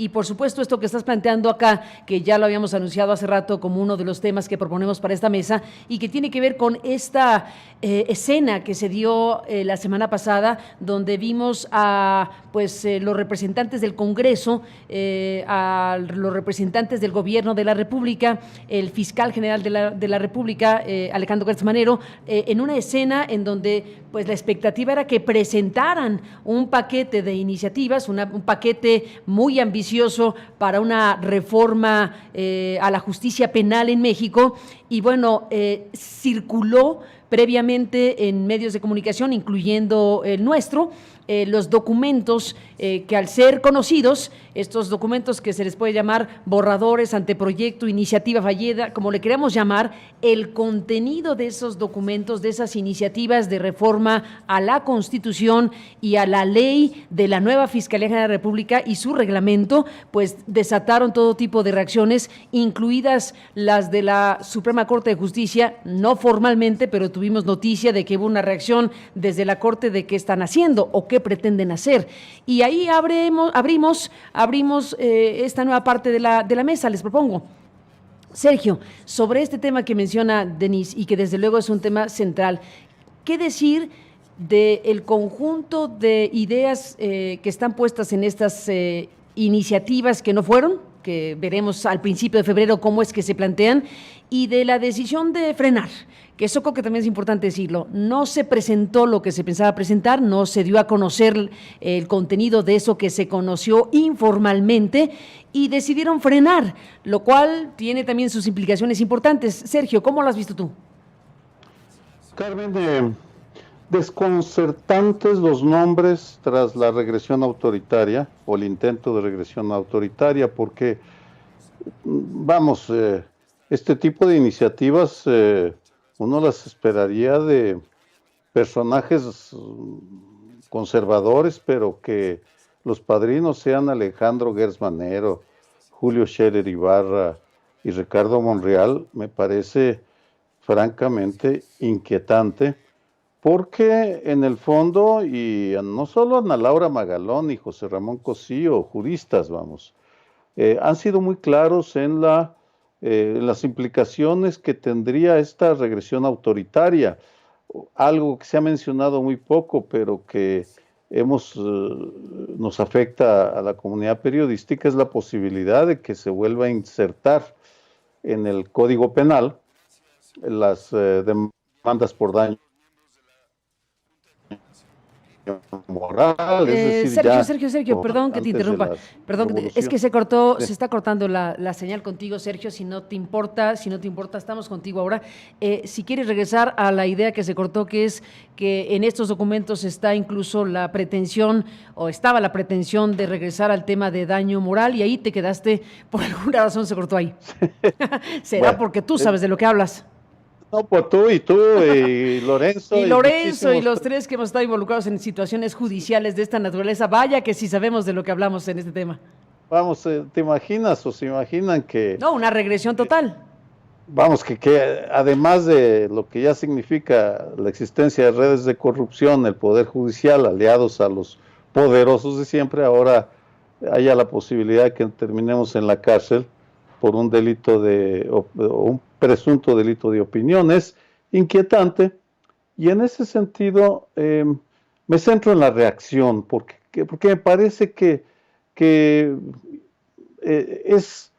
y por supuesto esto que estás planteando acá, que ya lo habíamos anunciado hace rato como uno de los temas que proponemos para esta mesa y que tiene que ver con esta escena que se dio la semana pasada, donde vimos a los representantes del Congreso, a los representantes del Gobierno de la República, el fiscal general de la República, Alejandro Gertz Manero, en una escena en donde pues la expectativa era que presentaran un paquete de iniciativas, un paquete muy ambicioso para una reforma a la justicia penal en México, y bueno, circuló previamente en medios de comunicación, incluyendo el nuestro, los documentos que al ser conocidos, estos documentos que se les puede llamar borradores, anteproyecto, iniciativa fallida, como le queramos llamar, el contenido de esos documentos, de esas iniciativas de reforma a la Constitución y a la ley de la nueva Fiscalía General de la República y su reglamento, pues desataron todo tipo de reacciones, incluidas las de la Suprema Corte de Justicia, no formalmente, pero tuvimos noticia de que hubo una reacción desde la Corte de qué están haciendo o qué pretenden hacer. Y ahí abrimos esta nueva parte de la mesa. Les propongo, Sergio, sobre este tema que menciona Denise y que desde luego es un tema central, ¿qué decir del conjunto de ideas que están puestas en estas iniciativas que no fueron, que veremos al principio de febrero cómo es que se plantean, y de la decisión de frenar? Que eso creo que también es importante decirlo, no se presentó lo que se pensaba presentar, no se dio a conocer el contenido de eso que se conoció informalmente y decidieron frenar, lo cual tiene también sus implicaciones importantes. Sergio, ¿cómo lo has visto tú? Carmen, desconcertantes los nombres tras la regresión autoritaria o el intento de regresión autoritaria, porque, vamos, este tipo de iniciativas uno las esperaría de personajes conservadores, pero que los padrinos sean Alejandro Gertz Manero, Julio Scherer Ibarra y Ricardo Monreal, me parece francamente inquietante, porque en el fondo, y no solo Ana Laura Magalón y José Ramón Cosío, juristas, vamos, han sido muy claros en las implicaciones que tendría esta regresión autoritaria, algo que se ha mencionado muy poco, pero que nos afecta a la comunidad periodística, es la posibilidad de que se vuelva a insertar en el Código Penal las demandas por daño moral, es decir, Sergio, perdón que te interrumpa, perdón, es que se está cortando la señal contigo, Sergio, si no te importa, estamos contigo ahora. Si quieres regresar a la idea que se cortó, que es que en estos documentos está incluso la pretensión, o estaba la pretensión de regresar al tema de daño moral, y ahí te quedaste, por alguna razón se cortó ahí. ¿Será bueno, porque tú sabes de lo que hablas? No, pues tú y Lorenzo. Y Lorenzo y los tres que hemos estado involucrados en situaciones judiciales de esta naturaleza, vaya que sí sabemos de lo que hablamos en este tema. Vamos, ¿te imaginas o se imaginan que... No, una regresión total. Vamos, que además de lo que ya significa la existencia de redes de corrupción, el Poder Judicial, aliados a los poderosos de siempre, ahora haya la posibilidad de que terminemos en la cárcel por un delito o un presunto delito de opinión? Es inquietante, y en ese sentido me centro en la reacción, porque me parece que es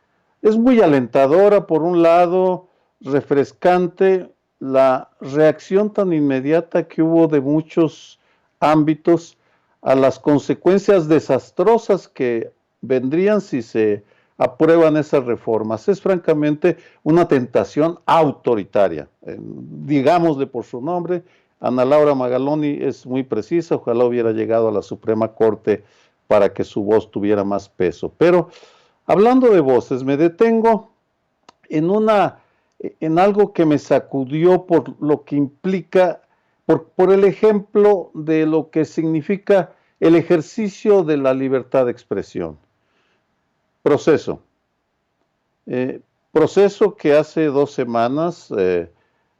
muy alentadora, por un lado, refrescante la reacción tan inmediata que hubo de muchos ámbitos a las consecuencias desastrosas que vendrían si se aprueban esas reformas. Es francamente una tentación autoritaria, digámosle por su nombre. Ana Laura Magaloni es muy precisa, ojalá hubiera llegado a la Suprema Corte para que su voz tuviera más peso. Pero hablando de voces, me detengo en algo que me sacudió por lo que implica, por el ejemplo de lo que significa el ejercicio de la libertad de expresión. Proceso que hace 2 semanas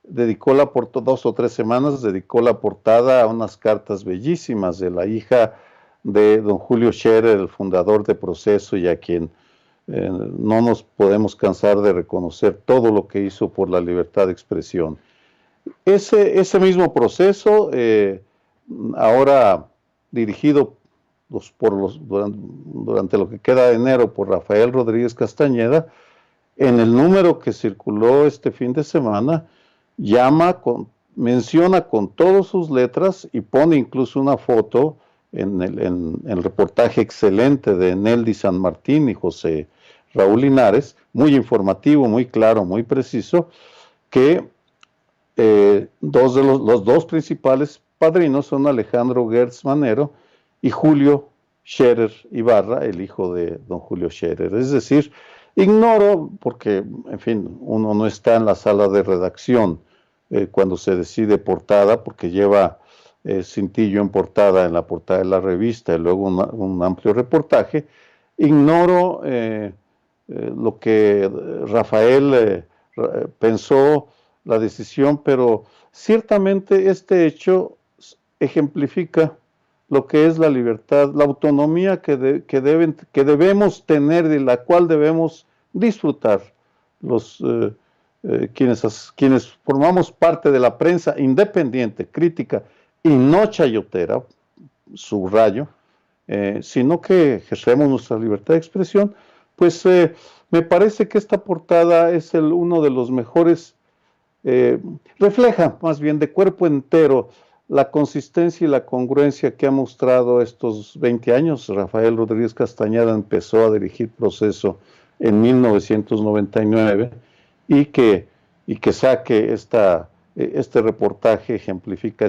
dedicó 2 o 3 semanas dedicó la portada a unas cartas bellísimas de la hija de don Julio Scherer, el fundador de Proceso, y a quien no nos podemos cansar de reconocer todo lo que hizo por la libertad de expresión. Ese mismo Proceso, ahora dirigido durante lo que queda de enero por Rafael Rodríguez Castañeda, en el número que circuló este fin de semana, menciona con todas sus letras y pone incluso una foto en el reportaje excelente de Neldy San Martín y José Raúl Linares, muy informativo, muy claro, muy preciso, que los dos principales padrinos son Alejandro Gertz Manero y Julio Scherer Ibarra, el hijo de don Julio Scherer. Es decir, ignoro, porque, en fin, uno no está en la sala de redacción cuando se decide portada, porque lleva cintillo en la portada de la revista, y luego un amplio reportaje. Ignoro lo que Rafael pensó, la decisión, pero ciertamente este hecho ejemplifica lo que es la libertad, la autonomía que debemos tener, de la cual debemos disfrutar quienes formamos parte de la prensa independiente, crítica y no chayotera, subrayo, sino que ejercemos nuestra libertad de expresión. Pues me parece que esta portada es uno de los mejores, refleja más bien de cuerpo entero la consistencia y la congruencia que ha mostrado estos 20 años. Rafael Rodríguez Castañeda empezó a dirigir Proceso en 1999 y que saque este reportaje ejemplifica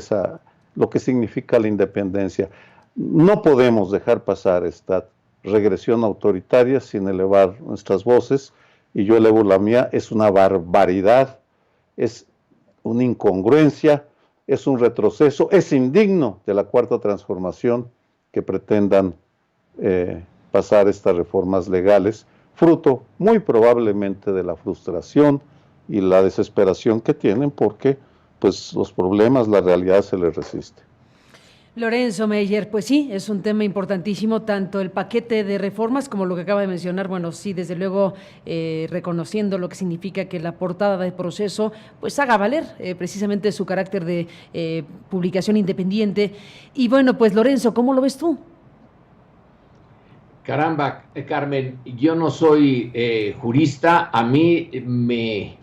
lo que significa la independencia. No podemos dejar pasar esta regresión autoritaria sin elevar nuestras voces, y yo elevo la mía. Es una barbaridad, es una incongruencia, es un retroceso, es indigno de la Cuarta Transformación que pretendan pasar estas reformas legales, fruto muy probablemente de la frustración y la desesperación que tienen, porque pues los problemas, la realidad se les resiste. Lorenzo Meyer, pues sí, es un tema importantísimo, tanto el paquete de reformas como lo que acaba de mencionar. Bueno, sí, desde luego reconociendo lo que significa que la portada de Proceso pues haga valer precisamente su carácter de publicación independiente. Y bueno, pues Lorenzo, ¿cómo lo ves tú? Caramba, Carmen, yo no soy jurista. A mí me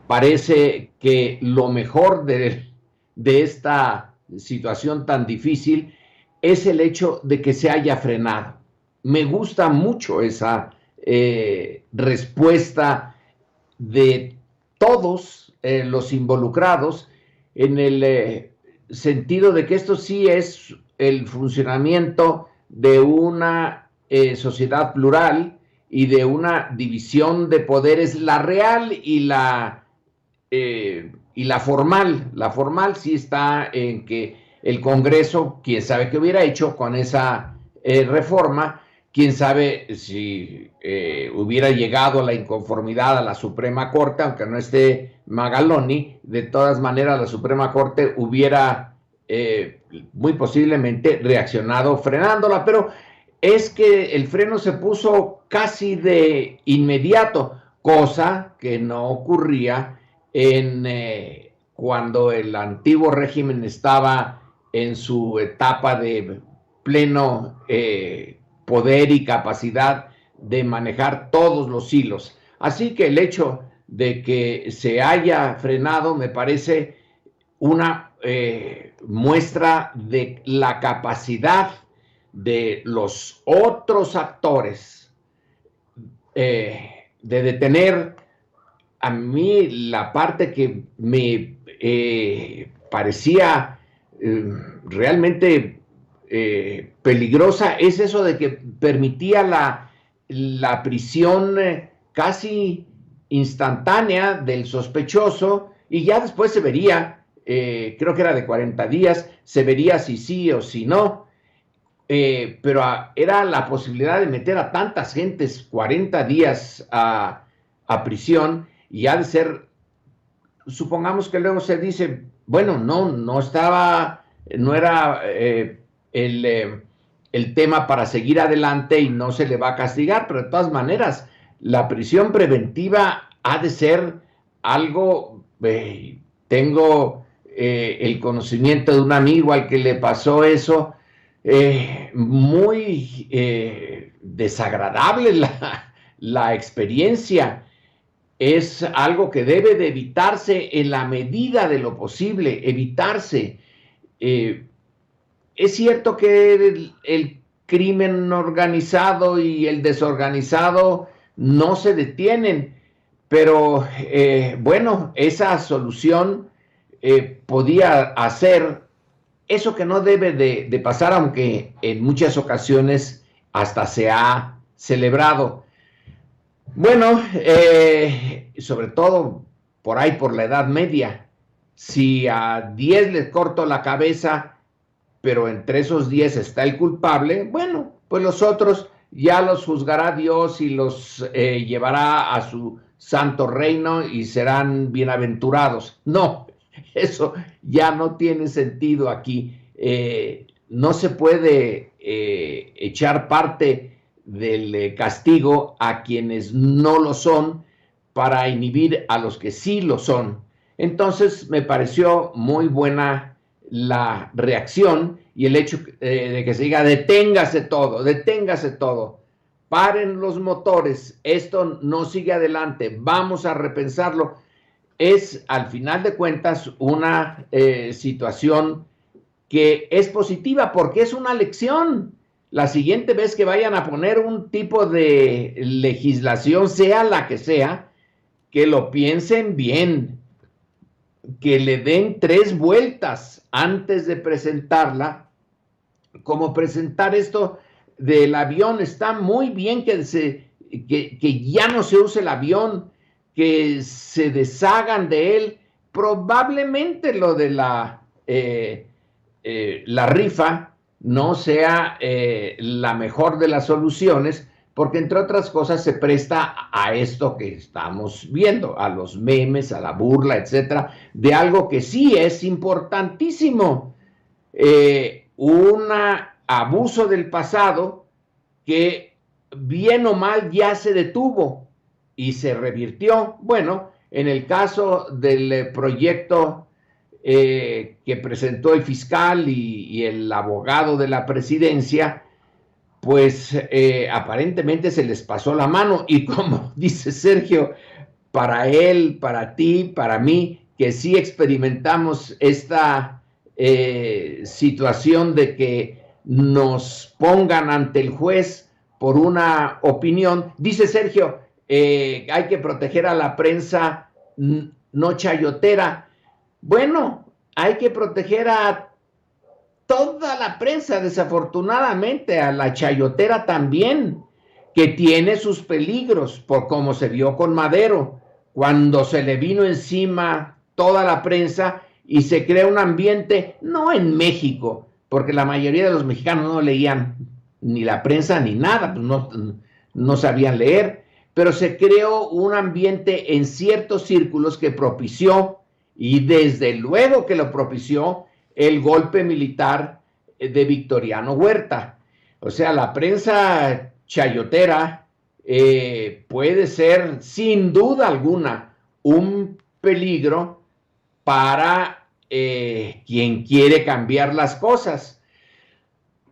parece que lo mejor de esta situación tan difícil es el hecho de que se haya frenado. Me gusta mucho esa respuesta de todos los involucrados, en el sentido de que esto sí es el funcionamiento de una sociedad plural y de una división de poderes, la real y la formal. La formal sí está en que el Congreso, quién sabe qué hubiera hecho con esa reforma, quién sabe si hubiera llegado a la inconformidad a la Suprema Corte, aunque no esté Magaloni. De todas maneras, la Suprema Corte hubiera muy posiblemente reaccionado frenándola, pero es que el freno se puso casi de inmediato, cosa que no ocurría cuando el antiguo régimen estaba en su etapa de pleno poder y capacidad de manejar todos los hilos. Así que el hecho de que se haya frenado me parece una muestra de la capacidad de los otros actores de detener. A mí la parte que me parecía realmente peligrosa es eso de que permitía la prisión casi instantánea del sospechoso, y ya después se vería, creo que era de 40 días, se vería si sí o si no. Pero era la posibilidad de meter a tantas gentes 40 días a prisión, y ha de ser, supongamos que luego se dice, bueno, no era el tema para seguir adelante y no se le va a castigar, pero de todas maneras, la prisión preventiva ha de ser algo, tengo el conocimiento de un amigo al que le pasó eso, muy desagradable la experiencia. Es algo que debe de evitarse en la medida de lo posible, evitarse. Es cierto que el crimen organizado y el desorganizado no se detienen, pero bueno, esa solución podía hacer eso que no debe de pasar, aunque en muchas ocasiones hasta se ha celebrado. Bueno, sobre todo por ahí, por la Edad Media, si a 10 les corto la cabeza, pero entre esos 10 está el culpable, bueno, pues los otros ya los juzgará Dios y los llevará a su santo reino y serán bienaventurados. No, eso ya no tiene sentido aquí. No se puede echar parte del castigo a quienes no lo son para inhibir a los que sí lo son. Entonces me pareció muy buena la reacción y el hecho de que se diga deténgase todo, paren los motores, esto no sigue adelante, vamos a repensarlo. Es al final de cuentas una situación que es positiva porque es una lección. La siguiente vez que vayan a poner un tipo de legislación, sea la que sea, que lo piensen bien, que le den 3 vueltas antes de presentarla. Como presentar esto del avión, está muy bien que ya no se use el avión, que se deshagan de él. Probablemente lo de la rifa no sea la mejor de las soluciones, porque entre otras cosas se presta a esto que estamos viendo, a los memes, a la burla, etcétera, de algo que sí es importantísimo, un abuso del pasado que bien o mal ya se detuvo y se revirtió. Bueno, en el caso del proyecto que presentó el fiscal y el abogado de la presidencia, pues aparentemente se les pasó la mano y como dice Sergio, para él, para ti, para mí, que sí experimentamos esta situación de que nos pongan ante el juez por una opinión, dice Sergio, hay que proteger a la prensa no chayotera. Bueno, hay que proteger a toda la prensa, desafortunadamente, a la chayotera también, que tiene sus peligros, por como se vio con Madero, cuando se le vino encima toda la prensa y se crea un ambiente, no en México, porque la mayoría de los mexicanos no leían ni la prensa ni nada, pues no sabían leer, pero se creó un ambiente en ciertos círculos que propició, y desde luego que lo propició, el golpe militar de Victoriano Huerta. O sea, la prensa chayotera puede ser sin duda alguna un peligro para quien quiere cambiar las cosas.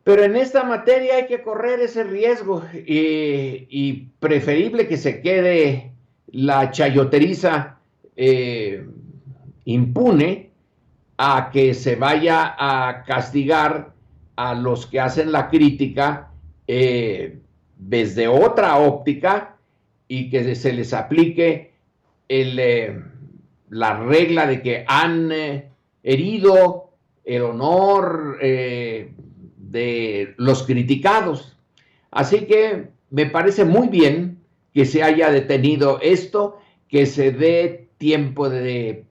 Pero en esta materia hay que correr ese riesgo y preferible que se quede la chayoteriza impune a que se vaya a castigar a los que hacen la crítica desde otra óptica y que se les aplique la regla de que han herido el honor de los criticados. Así que me parece muy bien que se haya detenido esto, que se dé tiempo de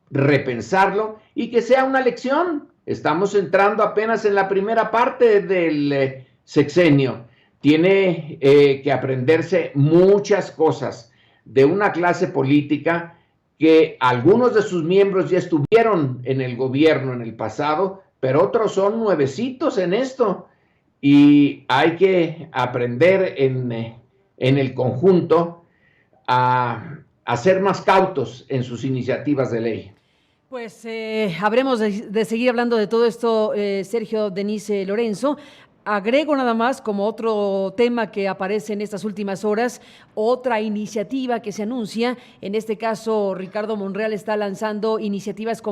repensarlo y que sea una lección. Estamos entrando apenas en la primera parte del sexenio. Tiene que aprenderse muchas cosas de una clase política que algunos de sus miembros ya estuvieron en el gobierno en el pasado, pero otros son nuevecitos en esto y hay que aprender en el conjunto a ser más cautos en sus iniciativas de ley. Pues habremos de seguir hablando de todo esto, Sergio Denise Lorenzo. Agrego nada más como otro tema que aparece en estas últimas horas, otra iniciativa que se anuncia. En este caso, Ricardo Monreal está lanzando iniciativas,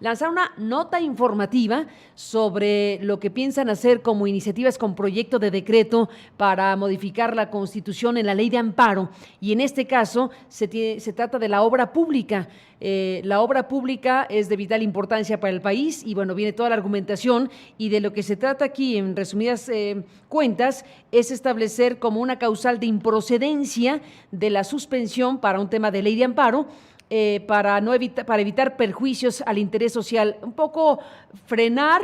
lanzar una nota informativa sobre lo que piensan hacer como iniciativas con proyecto de decreto para modificar la Constitución en la ley de amparo. Y en este caso se trata de la obra pública. La obra pública es de vital importancia para el país y bueno, viene toda la argumentación y de lo que se trata aquí en resumidas cuentas es establecer como una causal de improcedencia de la suspensión para un tema de ley de amparo para evitar perjuicios al interés social, un poco frenar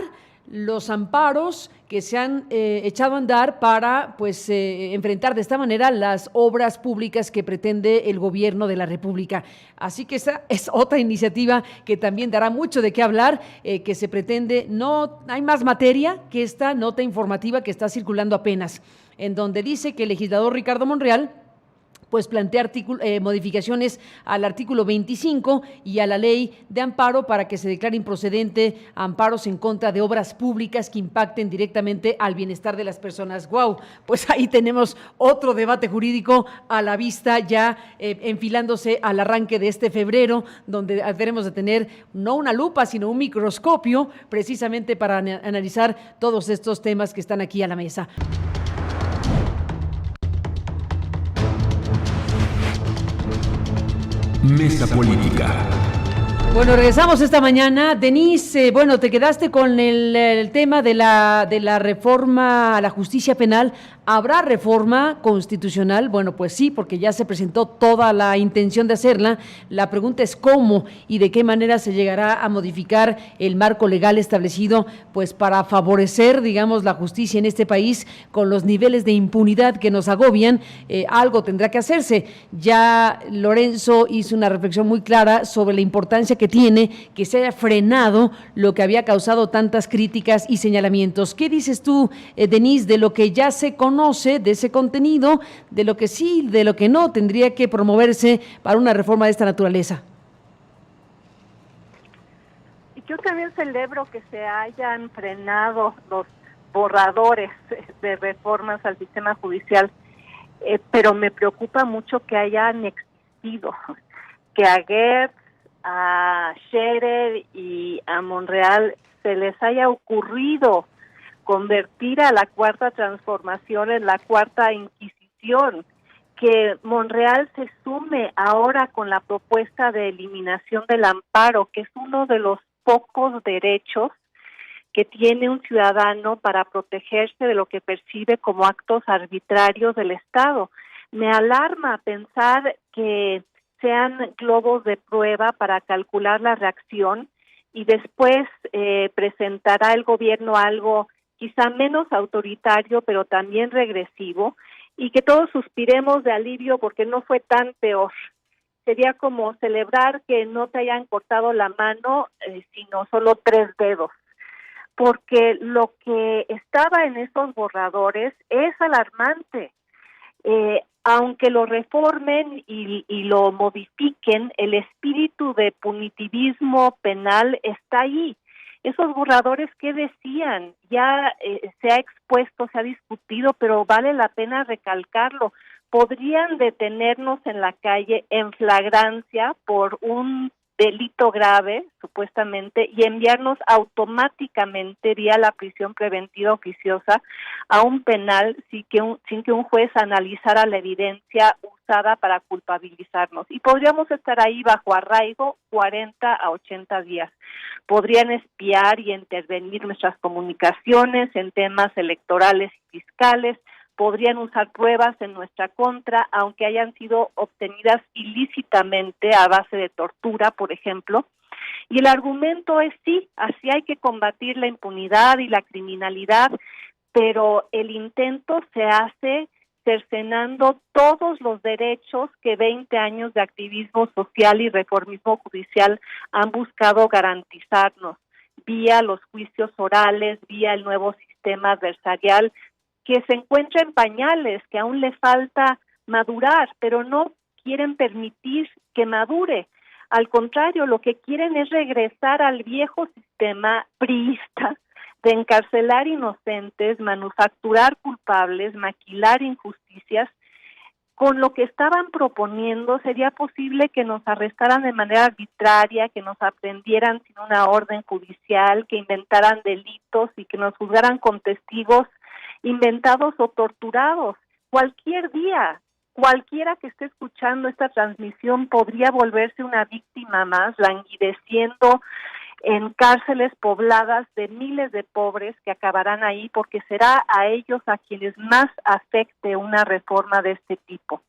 los amparos que se han echado a andar para enfrentar de esta manera las obras públicas que pretende el gobierno de la República. Así que esa es otra iniciativa que también dará mucho de qué hablar, que se pretende. No hay más materia que esta nota informativa que está circulando apenas, en donde dice que el legislador Ricardo Monreal pues plantea modificaciones al artículo 25 y a la ley de amparo para que se declare improcedente amparos en contra de obras públicas que impacten directamente al bienestar de las personas. ¡Guau! Pues ahí tenemos otro debate jurídico a la vista ya enfilándose al arranque de este febrero, donde tenemos de tener no una lupa, sino un microscopio precisamente para analizar todos estos temas que están aquí a la mesa. Mesa Política. Bueno, regresamos esta mañana. Denise, bueno, te quedaste con el tema de la reforma a la justicia penal. ¿Habrá reforma constitucional? Bueno, pues sí, porque ya se presentó toda la intención de hacerla. La pregunta es cómo y de qué manera se llegará a modificar el marco legal establecido, pues para favorecer, digamos, la justicia en este país con los niveles de impunidad que nos agobian. Algo tendrá que hacerse. Ya Lorenzo hizo una reflexión muy clara sobre la importancia que tiene que se haya frenado lo que había causado tantas críticas y señalamientos. ¿Qué dices tú, Denise, de lo que ya se conoce, de ese contenido, de lo que sí, de lo que no tendría que promoverse para una reforma de esta naturaleza? Yo también celebro que se hayan frenado los borradores de reformas al sistema judicial, pero me preocupa mucho que hayan existido, que a Gertz, a Scherer y a Monreal se les haya ocurrido convertir a la Cuarta Transformación en la Cuarta Inquisición, que Monreal se sume ahora con la propuesta de eliminación del amparo, que es uno de los pocos derechos que tiene un ciudadano para protegerse de lo que percibe como actos arbitrarios del Estado. Me alarma pensar que sean globos de prueba para calcular la reacción y después presentará el gobierno algo quizá menos autoritario, pero también regresivo, y que todos suspiremos de alivio porque no fue tan peor. Sería como celebrar que no te hayan cortado la mano, sino solo 3 dedos, porque lo que estaba en esos borradores es alarmante. Aunque lo reformen y lo modifiquen, el espíritu de punitivismo penal está ahí. Esos borradores, ¿qué decían? Ya se ha expuesto, se ha discutido, pero vale la pena recalcarlo. Podrían detenernos en la calle en flagrancia por un delito grave, supuestamente, y enviarnos automáticamente vía la prisión preventiva oficiosa a un penal sin que un juez analizara la evidencia usada para culpabilizarnos. Y podríamos estar ahí bajo arraigo 40 a 80 días. Podrían espiar y intervenir nuestras comunicaciones en temas electorales y fiscales, podrían usar pruebas en nuestra contra, aunque hayan sido obtenidas ilícitamente a base de tortura, por ejemplo. Y el argumento es sí, así hay que combatir la impunidad y la criminalidad, pero el intento se hace cercenando todos los derechos que 20 años de activismo social y reformismo judicial han buscado garantizarnos, vía los juicios orales, vía el nuevo sistema sistema adversarial que se encuentra en pañales, que aún le falta madurar, pero no quieren permitir que madure. Al contrario, lo que quieren es regresar al viejo sistema priista de encarcelar inocentes, manufacturar culpables, maquilar injusticias. Con lo que estaban proponiendo, sería posible que nos arrestaran de manera arbitraria, que nos aprendieran sin una orden judicial, que inventaran delitos y que nos juzgaran con testigos inventados o torturados. Cualquier día, cualquiera que esté escuchando esta transmisión podría volverse una víctima más, languideciendo en cárceles pobladas de miles de pobres que acabarán ahí, porque será a ellos a quienes más afecte una reforma de este tipo,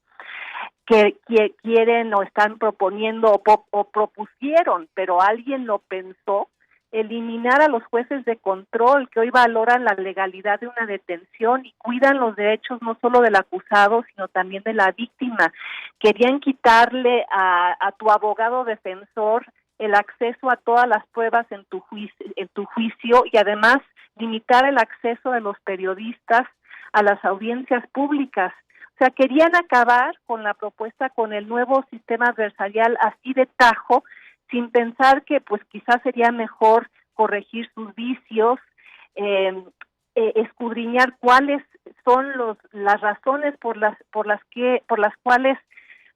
que quieren o están proponiendo o propusieron, pero alguien lo pensó, eliminar a los jueces de control que hoy valoran la legalidad de una detención y cuidan los derechos no solo del acusado, sino también de la víctima. Querían quitarle a tu abogado defensor el acceso a todas las pruebas en tu juicio y además limitar el acceso de los periodistas a las audiencias públicas. O sea, querían acabar con la propuesta, con el nuevo sistema adversarial así de tajo, sin pensar que pues quizás sería mejor corregir sus vicios, escudriñar cuáles son las razones por las cuales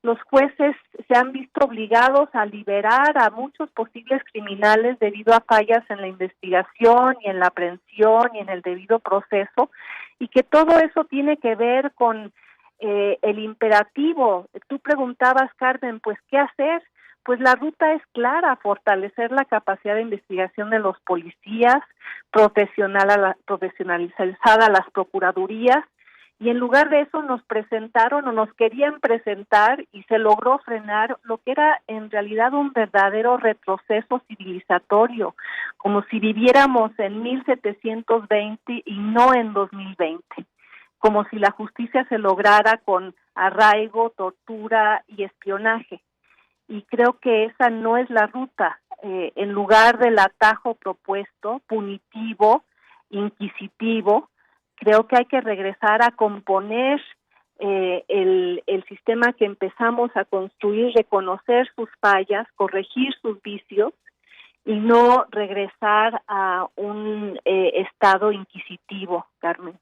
los jueces se han visto obligados a liberar a muchos posibles criminales debido a fallas en la investigación y en la aprehensión y en el debido proceso, y que todo eso tiene que ver con el imperativo. Tú preguntabas, Carmen, pues ¿qué hacer? Pues la ruta es clara: fortalecer la capacidad de investigación de los policías, profesionalizar las procuradurías, y en lugar de eso nos querían presentar y se logró frenar lo que era en realidad un verdadero retroceso civilizatorio, como si viviéramos en 1720 y no en 2020, como si la justicia se lograra con arraigo, tortura y espionaje. Y creo que esa no es la ruta. En lugar del atajo propuesto, punitivo, inquisitivo, creo que hay que regresar a componer el sistema que empezamos a construir, reconocer sus fallas, corregir sus vicios y no regresar a un estado inquisitivo, Carmen.